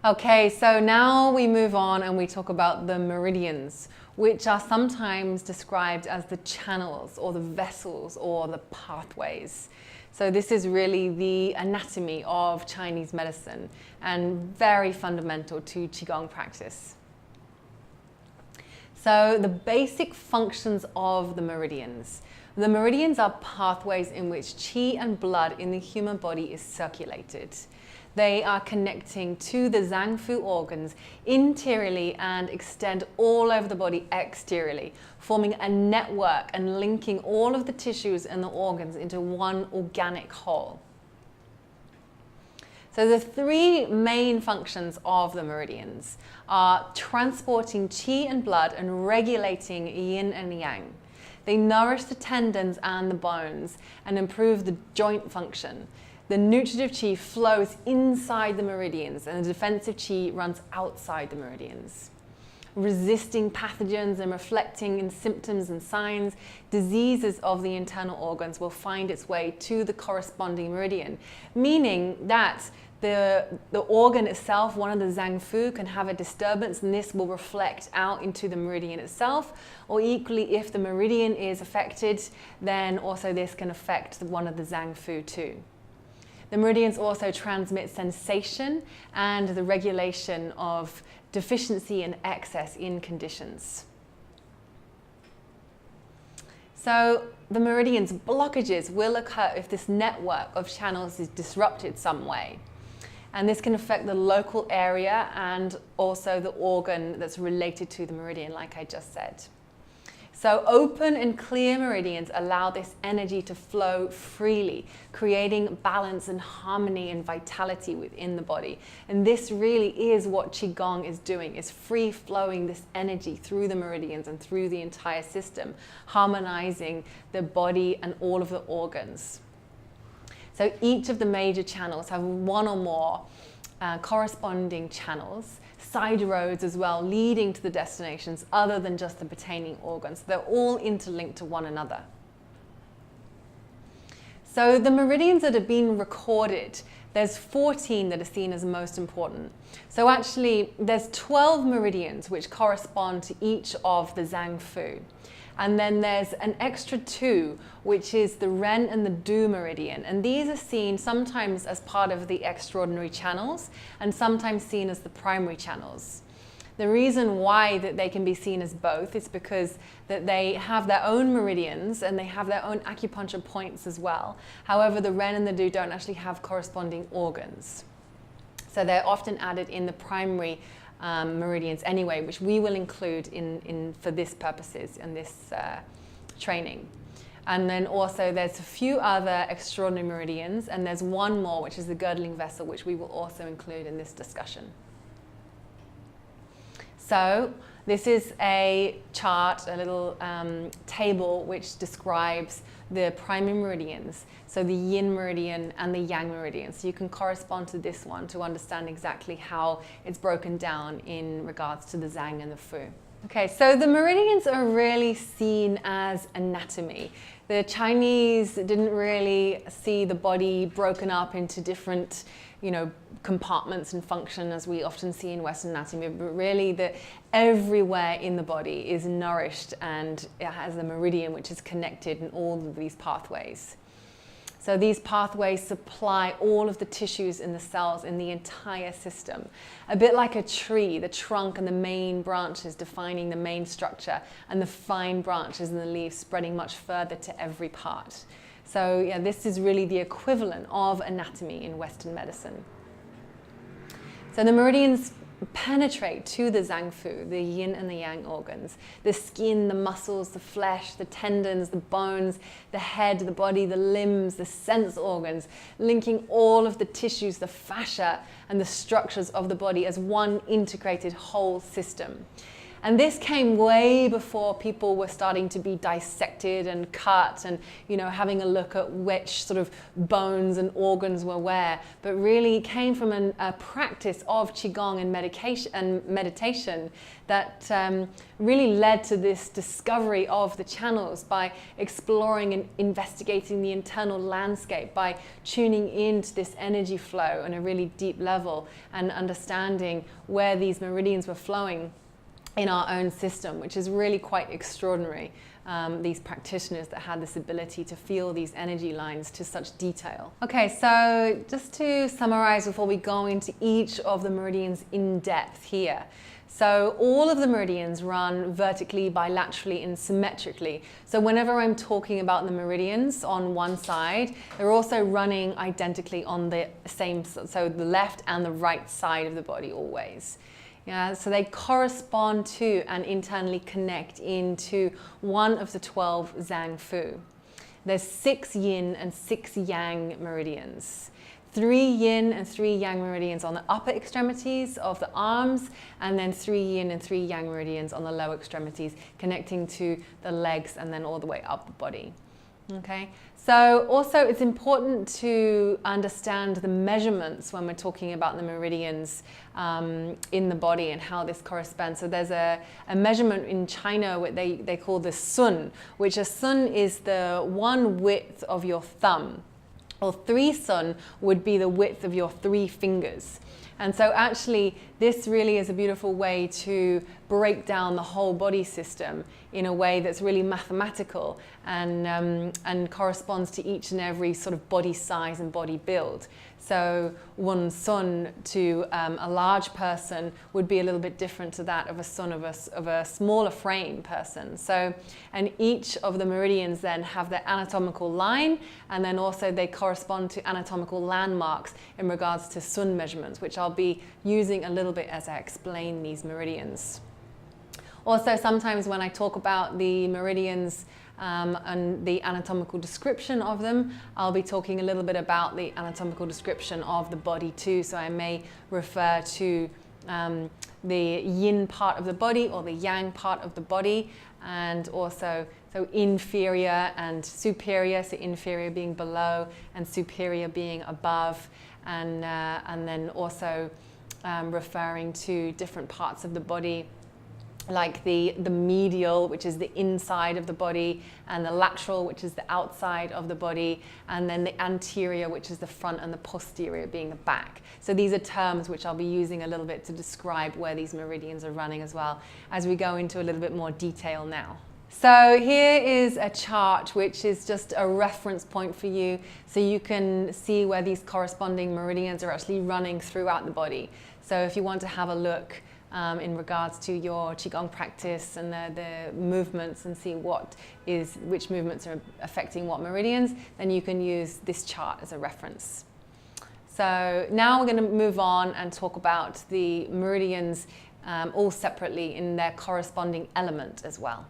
Okay, so now we move on and we talk about the meridians, which are sometimes described as the channels or the vessels or the pathways. So this is really the anatomy of Chinese medicine and very fundamental to Qigong practice. So the basic functions of the meridians. The meridians are pathways in which qi and blood in the human body is circulated. They are connecting to the Zangfu organs interiorly and extend all over the body exteriorly, forming a network and linking all of the tissues and the organs into one organic whole. So the three main functions of the meridians are transporting qi and blood and regulating yin and yang. They nourish the tendons and the bones and improve the joint function. The nutritive qi flows inside the meridians and the defensive qi runs outside the meridians. Resisting pathogens and reflecting in symptoms and signs, diseases of the internal organs will find its way to the corresponding meridian, meaning that the organ itself, one of the Zangfu, can have a disturbance and this will reflect out into the meridian itself, or equally if the meridian is affected, then also this can affect one of the Zangfu too. The meridians also transmit sensation and the regulation of deficiency and excess in conditions. So the meridians blockages will occur if this network of channels is disrupted some way. And this can affect the local area and also the organ that's related to the meridian, like I just said. So open and clear meridians allow this energy to flow freely, creating balance and harmony and vitality within the body. And this really is what Qigong is doing, is free flowing this energy through the meridians and through the entire system, harmonizing the body and all of the organs. So each of the major channels have one or more corresponding channels, side roads as well, leading to the destinations other than just the pertaining organs. They're all interlinked to one another. So the meridians that have been recorded, there's 14 that are seen as most important. So actually there's 12 meridians which correspond to each of the Zangfu. And then there's an extra 2, which is the Ren and the Du meridian. And these are seen sometimes as part of the extraordinary channels and sometimes seen as the primary channels. The reason why that they can be seen as both is because that they have their own meridians and they have their own acupuncture points as well. However, the Ren and the Du don't actually have corresponding organs. So they're often added in the primary meridians anyway, which we will include for this purposes in this training. And then also there's a few other extraordinary meridians, and there's one more, which is the girdling vessel, which we will also include in this discussion. So this is a chart, a little table which describes the primary meridians, so the yin meridian and the yang meridian. So you can correspond to this one to understand exactly how it's broken down in regards to the Zang and the Fu. Okay, so the meridians are really seen as anatomy. The Chinese didn't really see the body broken up into different, compartments and function as we often see in Western anatomy, but really that everywhere in the body is nourished and it has a meridian which is connected in all of these pathways. So these pathways supply all of the tissues in the cells in the entire system. A bit like a tree, the trunk and the main branches defining the main structure and the fine branches and the leaves spreading much further to every part. So yeah, this is really the equivalent of anatomy in Western medicine. So the meridians penetrate to the Zangfu, the yin and the yang organs, the skin, the muscles, the flesh, the tendons, the bones, the head, the body, the limbs, the sense organs, linking all of the tissues, the fascia, and the structures of the body as one integrated whole system. And this came way before people were starting to be dissected and cut and, you know, having a look at which sort of bones and organs were where, but really came from a practice of Qigong and meditation that really led to this discovery of the channels by exploring and investigating the internal landscape, by tuning into this energy flow on a really deep level and understanding where these meridians were flowing in our own system, which is really quite extraordinary. These practitioners that had this ability to feel these energy lines to such detail. Okay, so just to summarize before we go into each of the meridians in depth here. So all of the meridians run vertically, bilaterally, and symmetrically. So whenever I'm talking about the meridians on one side, they're also running identically on the same, so the left and the right side of the body always. Yeah, so they correspond to and internally connect into one of the 12 Zhang Fu. There's 6 yin and 6 yang meridians. 3 yin and 3 yang meridians on the upper extremities of the arms, and then 3 yin and 3 yang meridians on the lower extremities, connecting to the legs and then all the way up the body. Okay, so also it's important to understand the measurements when we're talking about the meridians in the body and how this corresponds. So there's a measurement in China what they call the sun, which a sun is the 1 width of your thumb. Or 3 sun would be the width of your 3 fingers. And so actually this really is a beautiful way to break down the whole body system in a way that's really mathematical and corresponds to each and every sort of body size and body build. So 1 sun to a large person would be a little bit different to that of a sun of a smaller frame person. So, and each of the meridians then have their anatomical line, and then also they correspond to anatomical landmarks in regards to sun measurements, which I'll be using a little bit as I explain these meridians. Also, sometimes when I talk about the meridians and the anatomical description of them, I'll be talking a little bit about the anatomical description of the body too. So I may refer to the yin part of the body or the yang part of the body, and also so inferior and superior, so inferior being below and superior being above, and then also referring to different parts of the body, like the medial, which is the inside of the body, and the lateral, which is the outside of the body, and then the anterior, which is the front, and the posterior being the back. So these are terms which I'll be using a little bit to describe where these meridians are running as well, as we go into a little bit more detail now. So here is a chart which is just a reference point for you, so you can see where these corresponding meridians are actually running throughout the body. So if you want to have a look in regards to your Qigong practice and the movements and see which movements are affecting what meridians, then you can use this chart as a reference. So now we're going to move on and talk about the meridians all separately in their corresponding element as well.